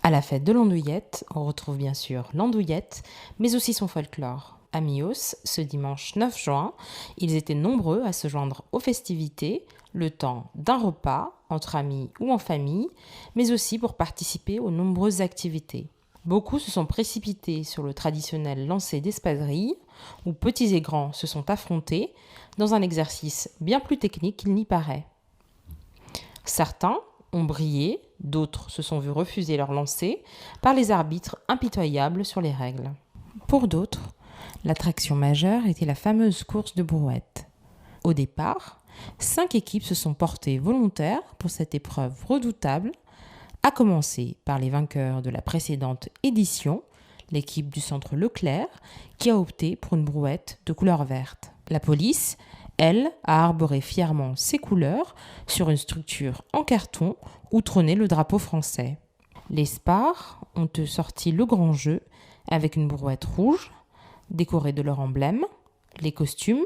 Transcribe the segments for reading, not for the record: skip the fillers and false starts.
À la fête de l'Andouillette, on retrouve bien sûr l'andouillette, mais aussi son folklore. À Mios, ce dimanche 9 juin, ils étaient nombreux à se joindre aux festivités, le temps d'un repas, entre amis ou en famille, mais aussi pour participer aux nombreuses activités. Beaucoup se sont précipités sur le traditionnel lancer d'espadrilles, où petits et grands se sont affrontés dans un exercice bien plus technique qu'il n'y paraît. Certains ont brillé, d'autres se sont vus refuser leur lancer par les arbitres impitoyables sur les règles. Pour d'autres, l'attraction majeure était la fameuse course de brouette. Au départ, 5 équipes se sont portées volontaires pour cette épreuve redoutable, à commencer par les vainqueurs de la précédente édition, l'équipe du centre Leclerc, qui a opté pour une brouette de couleur verte. La police, elle, a arboré fièrement ses couleurs sur une structure en carton où trônait le drapeau français. Les Spars ont sorti le grand jeu avec une brouette rouge, décorée de leur emblème, les costumes,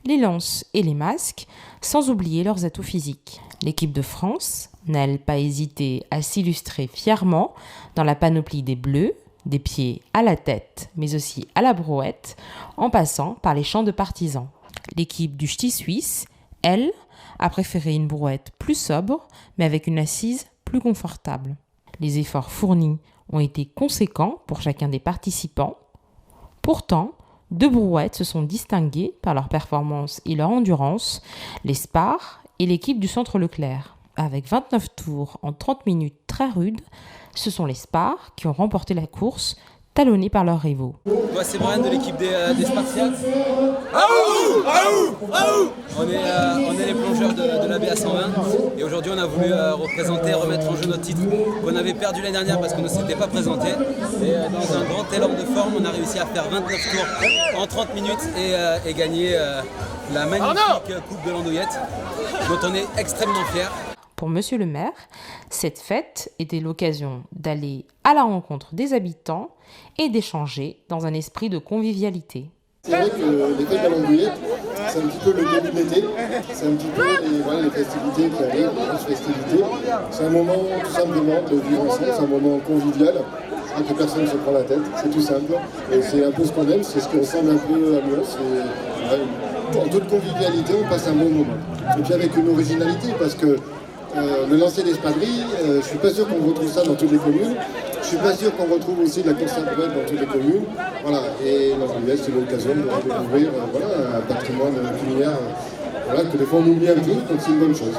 les lances et les masques, sans oublier leurs atouts physiques. L'équipe de France n'a pas hésité à s'illustrer fièrement dans la panoplie des Bleus, des pieds à la tête, mais aussi à la brouette, en passant par les chants de partisans. L'équipe du ch'ti suisse, elle, a préféré une brouette plus sobre, mais avec une assise plus confortable. Les efforts fournis ont été conséquents pour chacun des participants. Pourtant, 2 brouettes se sont distinguées par leur performance et leur endurance, les Spars et l'équipe du centre Leclerc. Avec 29 tours en 30 minutes très rudes, ce sont les Spars qui ont remporté la course, talonnés par leurs rivaux. Moi c'est Brian de l'équipe des Spartiates. On est les plongeurs de la BA 120 et aujourd'hui on a voulu remettre en jeu notre titre qu'on avait perdu l'année dernière parce qu'on ne s'était pas présenté. Et dans un grand élan de forme, on a réussi à faire 29 tours en 30 minutes et gagner la magnifique Coupe de l'Andouillette dont on est extrêmement fiers. Pour Monsieur le maire, cette fête était l'occasion d'aller à la rencontre des habitants et d'échanger dans un esprit de convivialité. C'est vrai que les fêtes de l'Andouillette, c'est un petit peu le début de l'été, c'est un petit peu les festivités qui arrivent, les grosses festivités. C'est un moment tout simplement de vivre ensemble, c'est un moment convivial, c'est vrai que personne ne se prend la tête, c'est tout simple. Et c'est un peu ce qu'on aime, c'est ce qui ressemble un peu à Mios. En toute convivialité, on passe un bon moment. Et puis avec une originalité, parce que le lancer d'espadrilles, je ne suis pas sûr qu'on retrouve ça dans toutes les communes. Je ne suis pas sûr qu'on retrouve aussi de la course à brouette dans toutes les communes. Voilà. Et l'Andouillette, c'est l'occasion de découvrir un patrimoine culinaire que des fois on oublie un peu, donc c'est une bonne chose.